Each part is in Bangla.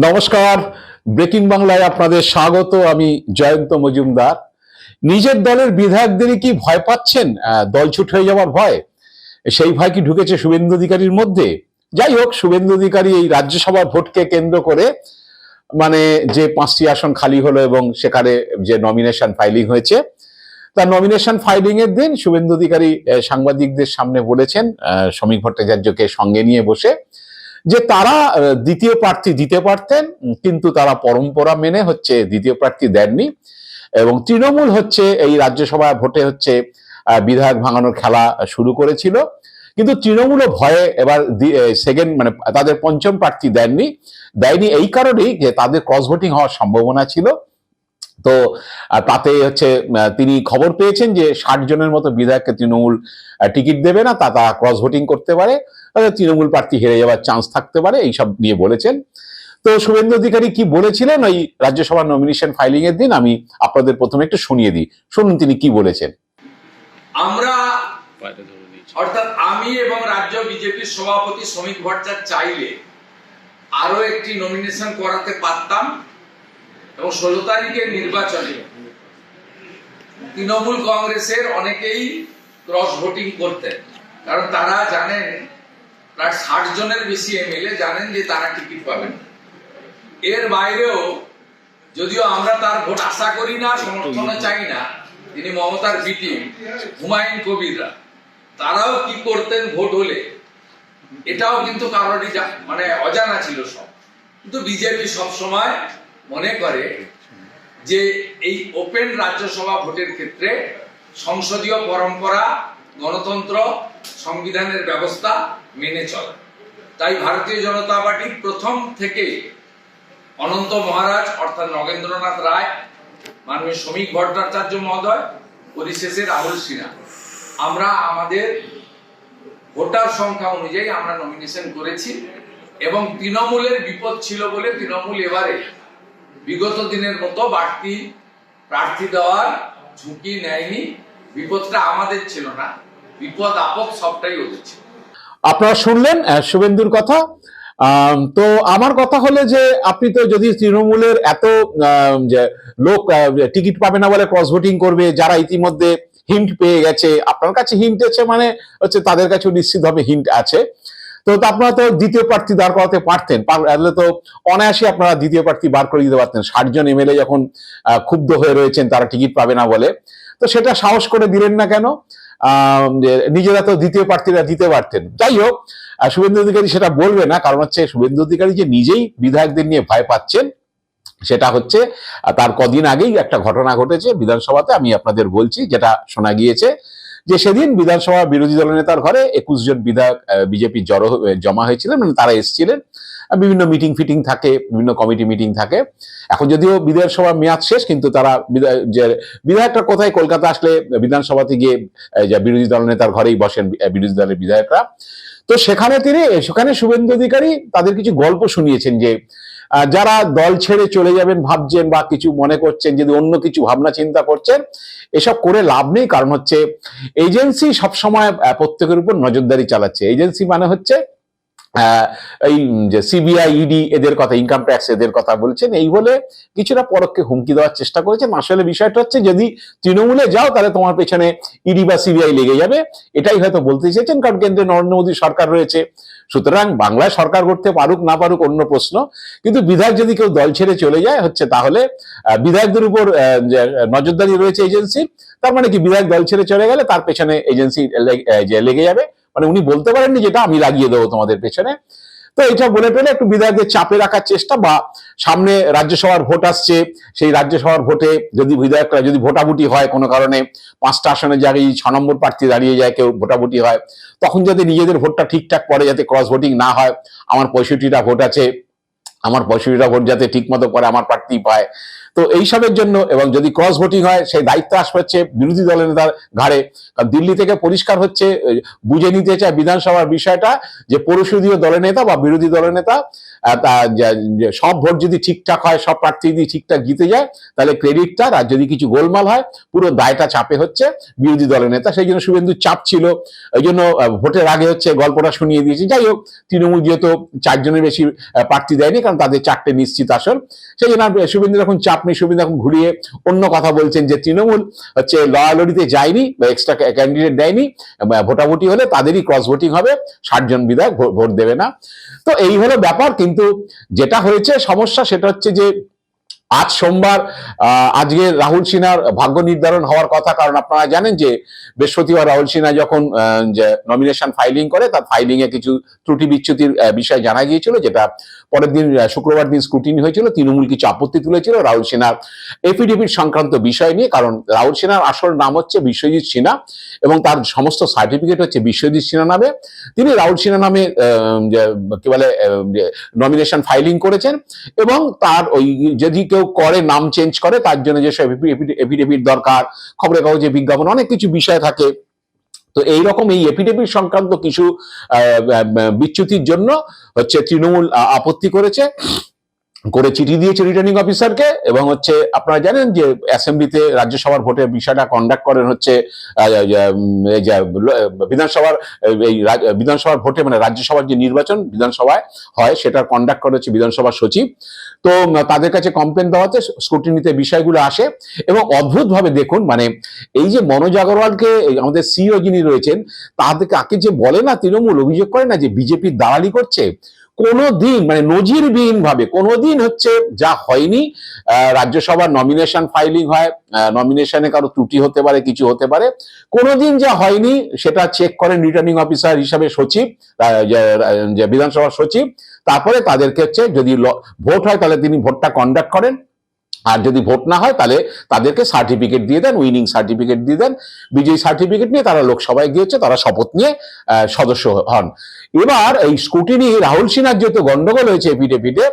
নমস্কার, ব্রেকিং বাংলায় আপনাদের স্বাগত। আমি জয়ন্ত মজুমদার। নিজের দলের বিধায়কদেরই কি ভয় পাচ্ছেন? দল ছুট হয়ে যাওয়ার ভয়, সেই ভয় কি ঢুকেছে শুভেন্দু অধিকারীর মধ্যে? যাই হোক, শুভেন্দু অধিকারী এই রাজ্যসভার ভোটকে কেন্দ্র করে মানে যে 5টি আসন খালি হলো এবং সেখানে যে নমিনেশন ফাইলিং হয়েছে, তার নমিনেশন ফাইলিং এর দিন শুভেন্দু অধিকারী সাংবাদিকদের সামনে বলেছেন, শ্রমিক ভট্টাচার্যকে সঙ্গে নিয়ে বসে, যে তারা দ্বিতীয় প্রার্থী দিতে পারতেন, কিন্তু তারা পরম্পরা মেনে হচ্ছে দ্বিতীয় প্রার্থী দেননি। এবং তৃণমূল হচ্ছে এই রাজ্যসভা ভোটে হচ্ছে বিধায়ক ভাঙানোর খেলা শুরু করেছিল, কিন্তু তৃণমূলও ভয়ে এবার সেকেন্ড মানে তাদের পঞ্চম প্রার্থী দেয়নি এই কারণেই যে তাদের ক্রস ভোটিং হওয়ার সম্ভাবনা ছিল। তো তাতে হচ্ছে তিনি খবর পেয়েছেন যে 60 জনের মতো বিধায়ককে তৃণমূল টিকিট দেবে না, তা ক্রস ভোটিং করতে পারে, তৃণমূল প্রার্থী হেরে যাওয়ার চান্স থাকতে পারে, এইসব নিয়ে বলেছেন। তো শুভেন্দু অধিকারী কি বলেছিলেন ওই রাজ্যসভা নমিনেশন ফাইলিং এর দিন, আমি আপনাদের প্রথমে একটু শুনিয়ে দিই, শুনুন তিনি কি বলেছেন। আমরা অর্থাৎ আমি এবং রাজ্য বিজেপির সভাপতি শ্রমিক ভট্টাচার্য চাইলে আরো একটি নমিনেশন করাতে পারতাম এবং 16 তারিখের নির্বাচনে তৃণমূল কংগ্রেসের অনেকেই ক্রস ভোটিং করতেন, কারণ তারা জানেন প্রায় 60 জনের বেশি এমএলএ জানেন যে তারা টিকিট পাবেন। এর বাইরেও যদিও আমরা তার ভোট আশা করি না, সমর্থনও চাই না, তিনি মমতার বিটি হুমায়ুন কবিররা তারাও কি করতেন ভোট হলে, এটাও কিন্তু কারোরই মানে অজানা ছিল সব। কিন্তু বিজেপি সবসময় মনে করে যে এই ওপেন রাজ্যসভা ভোটের ক্ষেত্রে সংসদীয় পরম্পরা, গণতন্ত্র, সংবিধানের ব্যবস্থা মেনে চলে। তাই ভারতীয় জনতা পার্টি প্রথম থেকে অনন্ত মহারাজ অর্থাৎ নগেন্দ্রনাথ রায়, মাননীয় শ্রমিক ভট্টাচার্য মহোদয়, পরিশেষে রাহুল সিনহা, আমরা আমাদের ভোটার সংখ্যা অনুযায়ী আমরা নমিনেশন করেছি। এবং তৃণমূলের বিপদ ছিল বলে তৃণমূল এবারে বিগত দিনের মতো বাড়তি প্রার্থী দেওয়ার ঝুঁকি নেয়নি। বিপদটা আমাদের ছিল না, বিপদ আপদ সবটাই ওদের ছিল। আপনারা শুনলেন শুভেন্দুর কথা। তো আমার কথা হলো যে আপনি তো যদি তৃণমূলের এত লোক টিকিট পাবে না বলে ক্রস ভোটিং করবে, যারা ইতিমধ্যে হিন্ট পেয়ে গেছে, আপনার কাছে হিন্ট আছে মানে হচ্ছে তাদের কাছে নিশ্চিতভাবে হিন্ট আছে, তো আপনারা তো দ্বিতীয় প্রার্থী দাঁড় করাতে পারতেন, তাহলে তো অনায়াসে আপনারা দ্বিতীয় প্রার্থী বার করে দিতে পারতেন। 60 জন এমএলএ যখন ক্ষুব্ধ হয়ে রয়েছেন তারা টিকিট পাবে না বলে, তো সেটা সাহস করে দিলেন না কেন? নিজেরা তো দ্বিতীয় প্রার্থীরা দিতে পারতেন। যাই হোক, শুভেন্দু অধিকারী সেটা বলবে না, কারণ হচ্ছে শুভেন্দু অধিকারী যে নিজেই বিধায়কদের নিয়ে ভয় পাচ্ছেন, সেটা হচ্ছে তার কদিন আগেই একটা ঘটনা ঘটেছে বিধানসভাতে, আমি আপনাদের বলছি যেটা শোনা গিয়েছে, যে সেদিন বিধানসভা বিরোধী দলনেতার ঘরে 21 জন বিধায়ক বিজেপি জমা হয়েছিলেন, মানে তারা এসেছিলেন, বিভিন্ন মিটিং ফিটিং থাকে, বিভিন্ন কমিটি মিটিং থাকে। এখন যদিও বিধানসভা মেয়াদ শেষ, কিন্তু তারা বিধায়করা কোথায়, কলকাতা আসলে বিধানসভাতে গিয়ে বিরোধী দলনেতার ঘরেই বসেন বিরোধী দলের বিধায়করা। তো সেখানে শুভেন্দু অধিকারী তাদের কিছু গল্প শুনিয়েছেন, যে যারা দল ছেড়ে চলে যাবেন ভাবছেন বা কিছু মনে করছেন, যদি অন্য কিছু ভাবনা চিন্তা করছেন, এসব করে লাভ নেই। কারণ হচ্ছে এজেন্সি সবসময় প্রত্যেকের উপর নজরদারি চালাচ্ছে। এজেন্সি মানে হচ্ছে এই যে সিবিআই, ইডি এদের কথা, ইনকাম ট্যাক্স এদের কথা বলছেন, এই বলে কিছুটা পরোক্ষে হুমকি দেওয়ার চেষ্টা করেছেন। আসলে বিষয়টা হচ্ছে, যদি তৃণমূলে যাও তাহলে তোমার পেছনে ইডি বা সিবিআই লেগে যাবে, এটাই হয়তো বলতে চেয়েছেন। কারণ কেন্দ্রে নরেন্দ্র মোদী সরকার রয়েছে, সুতরাং বাংলায় সরকার করতে পারুক না পারুক অন্য প্রশ্ন, কিন্তু বিধায়ক যদি কেউ দল ছেড়ে চলে যায় হচ্ছে, তাহলে বিধায়কদের উপর নজরদারি রয়েছে এজেন্সির। তার মানে কি, বিধায়ক দল ছেড়ে চলে গেলে তার পেছনে এজেন্সি লেগে যাবে, মানে উনি বলতে পারেননি যেটা আমি লাগিয়ে দেবো তোমাদের পেছনে। তো এটা বলে পেলে একটু বিধায়কদের চাপে রাখার চেষ্টা, বা সামনে রাজ্যসভার ভোট আসছে, সেই রাজ্যসভার ভোটে যদি বিধায়করা যদি ভোটাভুটি হয় কোনো কারণে, 5টা আসনের জায়গায় 6 নম্বর প্রার্থী দাঁড়িয়ে যায়, কেউ ভোটাভুটি হয়, তখন যাতে নিজেদের ভোটটা ঠিকঠাক পড়ে, যাতে ক্রস ভোটিং না হয়, আমার 65টা ভোট আছে, আমার 65টা ভোট যাতে ঠিক মতো পরে আমার প্রার্থী পায়। তো এইসবের জন্য, এবং যদি ক্রস ভোটিং হয় সেই দায়িত্ব আসবে হচ্ছে বিরোধী দলের নেতার ঘাড়ে। কারণ দিল্লি থেকে পরিষ্কার হচ্ছে, বুঝে নিতে চায় বিধানসভার বিষয়টা, যে পরিষদীয় দলের নেতা বা বিরোধী দলের নেতা সব ভোট যদি ঠিকঠাক হয়, সব প্রার্থী যদি ঠিকঠাক জিতে যায়, তাহলে ক্রেডিটটা, আর যদি কিছু গোলমাল হয় পুরো দায়টা চাপে হচ্ছে বিরোধী দলের নেতা। সেই জন্য শুভেন্দুর চাপ ছিল, ওই জন্য ভোটের আগে হচ্ছে গল্পটা শুনিয়ে দিয়েছে। যাই হোক, তৃণমূল যেহেতু 4 জনের বেশি প্রার্থী দেয়নি, কারণ তাদের 4টে নিশ্চিত আসন, সেই জন্য শুভেন্দুর এখন চাপ নেই। শুভেন্দু এখন ঘুরিয়ে অন্য কথা বলছেন যে তৃণমূল হচ্ছে লড়ালড়িতে যায়নি বা এক্সট্রা ক্যান্ডিডেট দেয়নি, ভোটাভুটি হলে তাদেরই ক্রস ভোটিং হবে, 60 জন বিধায়ক ভোট দেবে না। তো এই হলো ব্যাপার। কিন্তু যেটা হয়েছে সমস্যা, সেটা হচ্ছে যে আজ সোমবার আজকে রাহুল সিনহার ভাগ্য নির্ধারণ হওয়ার কথা। কারণ আপনারা জানেন যে বৃহস্পতিবার রাহুল সিনহা যখন নমিনেশন ফাইলিং করে, তার ফাইলিং এ কিছু ত্রুটি বিচ্যুতির বিষয় জানা গিয়েছিল, যেটা পরের দিন শুক্রবার দিন স্ক্রুটিনি হয়েছিল। তৃণমূল কিছু আপত্তি তুলেছিল রাহুল সিনহার এফিডেভিট সংক্রান্ত বিষয় নিয়ে। কারণ রাহুল সিনহার আসল নাম হচ্ছে বিশ্বজিৎ সিনহা এবং তার সমস্ত সার্টিফিকেট হচ্ছে বিশ্বজিৎ সিনহা নামে। তিনি রাহুল সিনহা নামে কি বলে নমিনেশন ফাইলিং করেছেন, এবং তার ওই যদি কেউ করে নাম চেঞ্জ করে, তার জন্য যেসব এফিডেভিট দরকার, খবরের কাগজে বিজ্ঞাপন, অনেক কিছু বিষয় থাকে। তো এইরকম এই এফিডেভিট সংক্রান্ত কিছু বিচ্যুতির জন্য হচ্ছে তৃণমূল আপত্তি করে চিঠি দিয়েছে রিটার্নিং অফিসারকে। এবং হচ্ছে আপনারা জানেন যে অ্যাসেম্বলিতে রাজ্যসভার ভোটের বিষয়টা কন্ডাক্ট করেন হচ্ছে বিধানসভার ভোটে, মানে রাজ্যসভার যে নির্বাচন বিধানসভায় হয়, সেটা কন্ডাক্ট করে হচ্ছে বিধানসভার সচিব। তো তাদের কাছে কমপ্লেন দেওয়াতে স্ক্রুটিনিতে বিষয়গুলো আসে। এবং অদ্ভুতভাবে দেখুন, মানে এই যে মনোজ আগরওয়ালকে, আমাদের সিইও যিনি রয়েছেন, তাকে যে বলে না, তৃণমূল অভিযোগ করে না যে বিজেপির দালালি করছে, কোনোদিন মানে নজিরবিহীন ভাবে কোনোদিন হচ্ছে যা হয়নি। রাজ্যসভার নমিনেশন ফাইলিং হয়, নমিনেশনে কারো ত্রুটি হতে পারে, কিছু হতে পারে, কোনোদিন যা হয়নি সেটা চেক করেন রিটার্নিং অফিসার হিসাবে সচিব, বিধানসভার সচিব। তারপরে তাদেরকে হচ্ছে যদি ভোট হয় তাহলে তিনি ভোটটা কন্ডাক্ট করেন, আর যদি ভোট না হয় তাহলে তাদেরকে সার্টিফিকেট দিয়ে দেন, উইনিং সার্টিফিকেট দিয়ে দেন। বিজয়ী সার্টিফিকেট নিয়ে তারা লোকসভায় গিয়েছে, তারা শপথ নিয়ে সদস্য হন। এবার এই স্ক্রুটিনি রাহুল সিনহার যেহেতু গন্ডগোল হয়েছে এফিডেভিটে,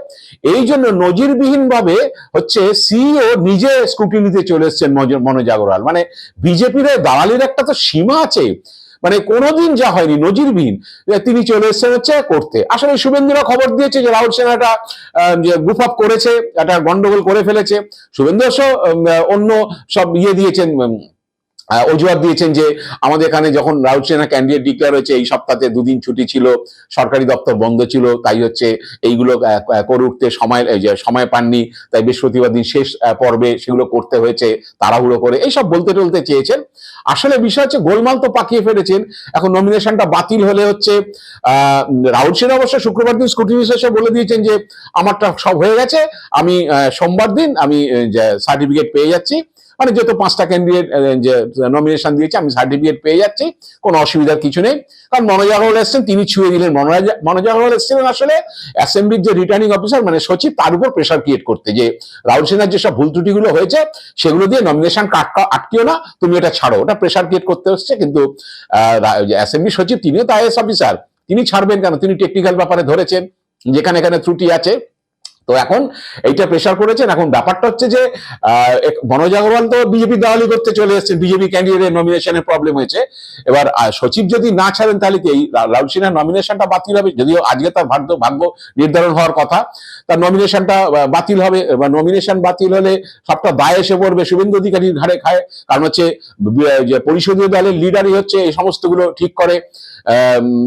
এই জন্য নজিরবিহীন ভাবে হচ্ছে সিইও নিজে স্ক্রুটিনিতে চলে এসছেন মনোজ আগরওয়াল। মানে বিজেপির দালালির একটা তো সীমা আছে, মানে কোনোদিন যা হয়নি নজিরবিহীন, তিনি চলে এসেছেন হচ্ছে করতে। আসলে শুভেন্দুরা খবর দিয়েছে যে রাহুল সিনহা একটা গুফ আপ করেছে, একটা গন্ডগোল করে ফেলেছে। শুভেন্দু অন্য সব দিয়েছেন, অজুহাত দিয়েছেন যে আমাদের এখানে যখন রাহুল সিনহা ক্যান্ডিডেট ডিক্লেয়ার হয়েছে, এই সপ্তাহে 2 দিন ছুটি ছিল, সরকারি দপ্তর বন্ধ ছিল, তাই হচ্ছে এইগুলো করে উঠতে সময় পাননি, তাই বৃহস্পতিবার দিন শেষ পর্বে সেগুলো করতে হয়েছে তাড়াহুড়ো করে, এইসব বলতে চেয়েছেন। আসলে বিষয় হচ্ছে গোলমাল তো পাকিয়ে ফেলেছেন। এখন নমিনেশনটা বাতিল হলে হচ্ছে রাহুল সিনহা অবশ্য শুক্রবার দিন স্ক্রুটিনি শেষে বলে দিয়েছেন যে আমারটা সব হয়ে গেছে, আমি সোমবার দিন আমি সার্টিফিকেট পেয়ে যাচ্ছি, মানে যেহেতু 5টা ক্যান্ডিডেট যে নমিনেশন দিয়েছে, আমি সার্টিফিকেট পেয়ে যাচ্ছি, কোনো অসুবিধার কিছু নেই। কারণ মনোজ আগরওয়াল এসছেন, তিনি ছুঁয়ে দিলেন। মনোজ আগরওয়াল এসছিলেন আসলে অ্যাসেম্বলির যে রিটার্নিং অফিসার মানে সচিব, তার উপর প্রেশার ক্রিয়েট করতে, যে রাহুল সিনহার যেসব ভুল ত্রুটিগুলো হয়েছে সেগুলো দিয়ে নমিনেশন আটকিও না, তুমি এটা ছাড়ো, ওটা প্রেশার ক্রিয়েট করতে হচ্ছে। কিন্তু অ্যাসেম্বলি সচিব তিনিও তো আইএস অফিসার, তিনি ছাড়বেন কেন? তিনি টেকনিক্যাল ব্যাপারে ধরেছেন যেখানে এখানে ত্রুটি আছে। তো এখন এইটা প্রেশার করেছেন। এখন ব্যাপারটা হচ্ছে যে মনোজ আগরওয়াল তো বিজেপি দালালি করতে চলে এসেছেন, বিজেপি ক্যান্ডিডেটের নমিনেশনের প্রবলেম হয়েছে। এবার সচিব যদি না ছাড়েন তাহলে কি এই রাহুল সিনহার নমিনেশনটা বাতিল হবে? যদিও আজকে তার ভাগ্য নির্ধারণ হওয়ার কথা, তার নমিনেশনটা বাতিল হবে। এবার নমিনেশন বাতিল হলে সবটা দায় এসে পড়বে শুভেন্দু অধিকারীর ঘাড়ে খায়। কারণ হচ্ছে যে পরিষদীয় দলের লিডারই হচ্ছে এই সমস্তগুলো ঠিক করে,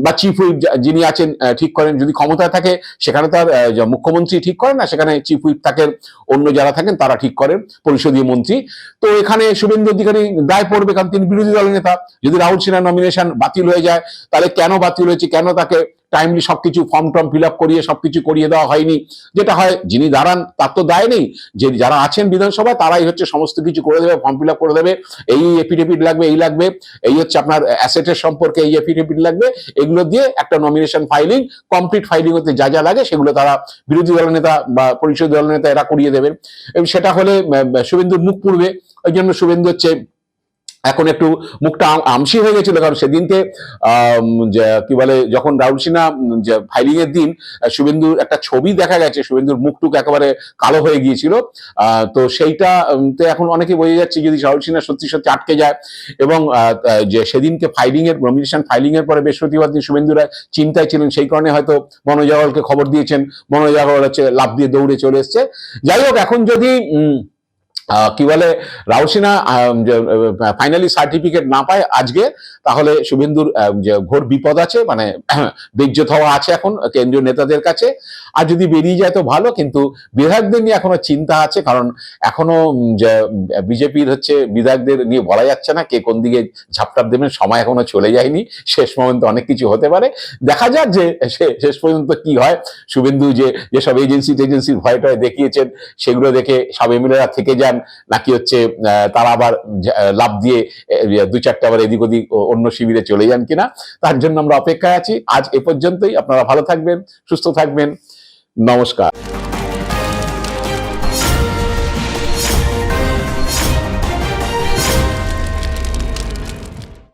বা চিফ হুইপ যিনি আছেন ঠিক করেন। যদি ক্ষমতায় থাকে সেখানে তার মুখ্যমন্ত্রী ঠিক করেন না, সেখানে চিফ হুইপ থাকেন, অন্য যারা থাকেন তারা ঠিক করেন, পরিষদীয় মন্ত্রী। তো এখানে শুভেন্দু অধিকারী দায় পড়বে, কারণ তিনি বিরোধী দলের নেতা। যদি রাহুল সিনহার নমিনেশন বাতিল হয়ে যায়, তাহলে কেন বাতিল হয়েছে, কেন তাকে টাইমলি সবকিছু ফর্ম ফিল আপ করিয়ে সবকিছু করিয়ে দেওয়া হয়নি, যেটা হয় যিনি দাঁড়ান তার তো দায় নেই, যে যারা আছেন বিধানসভায় তারাই হচ্ছে সমস্ত কিছু করে দেবে, ফর্ম ফিল আপ করে দেবে, এই এফিডেভিট লাগবে, এই লাগবে, এই হচ্ছে আপনার অ্যাসেটের সম্পর্কে এই এফিডেভিট লাগবে, এগুলো দিয়ে একটা নমিনেশন ফাইলিং, কমপ্লিট ফাইলিং হতে যা যা লাগে সেগুলো তারা বিরোধী দলের নেতা বা পরিষদীয় দলের নেতা এরা করিয়ে দেবেন। এবং সেটা হলে শুভেন্দুর মুখ পুড়বে। ওই জন্য শুভেন্দু হচ্ছে এখন একটু মুখটা আমসি হয়ে গেছিল, কারণ সেদিনকে কি বলে, যখন রাহুল সিনহা ফাইলিং এর দিন শুভেন্দুর একটা ছবি দেখা গেছে, শুভেন্দুর মুখটুক একেবারে কালো হয়ে গিয়েছিল। তো সেইটা তো এখন অনেকে বোঝা যাচ্ছে যদি রাহুল সিনহা সত্যি সত্যি আটকে যায়, এবং যে সেদিনকে ফাইলিং এর নমিনেশন ফাইলিং এর পরে বৃহস্পতিবার দিন শুভেন্দু রায় চিন্তায় ছিলেন, সেই কারণে হয়তো মনোজ আগরওয়ালকে খবর দিয়েছেন, মনোজ আগরওয়াল হচ্ছে লাফ দিয়ে দৌড়ে চলে এসছে। যাই হোক, এখন যদি কি বলে রাহুল সিনহা ফাইনালি সার্টিফিকেট না পায় আজকে, তাহলে শুভেন্দুর যে ঘোর বিপদ আছে, মানে বেজ্জত হওয়া আছে এখন কেন্দ্রীয় নেতাদের কাছে। আর যদি বেরিয়ে যায় তো ভালো, কিন্তু বিধায়কদের নিয়ে এখনো চিন্তা আছে, কারণ এখনো যে বিজেপির হচ্ছে বিধায়কদের নিয়ে বলা যাচ্ছে না কে কোন দিকে ঝাপটাপ দেবেন, সময় এখনো চলে যায়নি, শেষ পর্যন্ত অনেক কিছু হতে পারে। দেখা যাক যে শেষ পর্যন্ত কি হয়। শুভেন্দু যেসব এজেন্সির ভয়টা দেখিয়েছেন, সেগুলো দেখে সব এমএলএরা থেকে যান, নাকি হচ্ছে তারা আবার লাভ দিয়ে দু চারটা আবার এদিক ওদিক অন্য শিবিরে চলে যান কিনা, তার জন্য আমরা অপেক্ষায় আছি। আজ এ পর্যন্তই। আপনারা ভালো থাকবেন, সুস্থ থাকবেন, নমস্কার।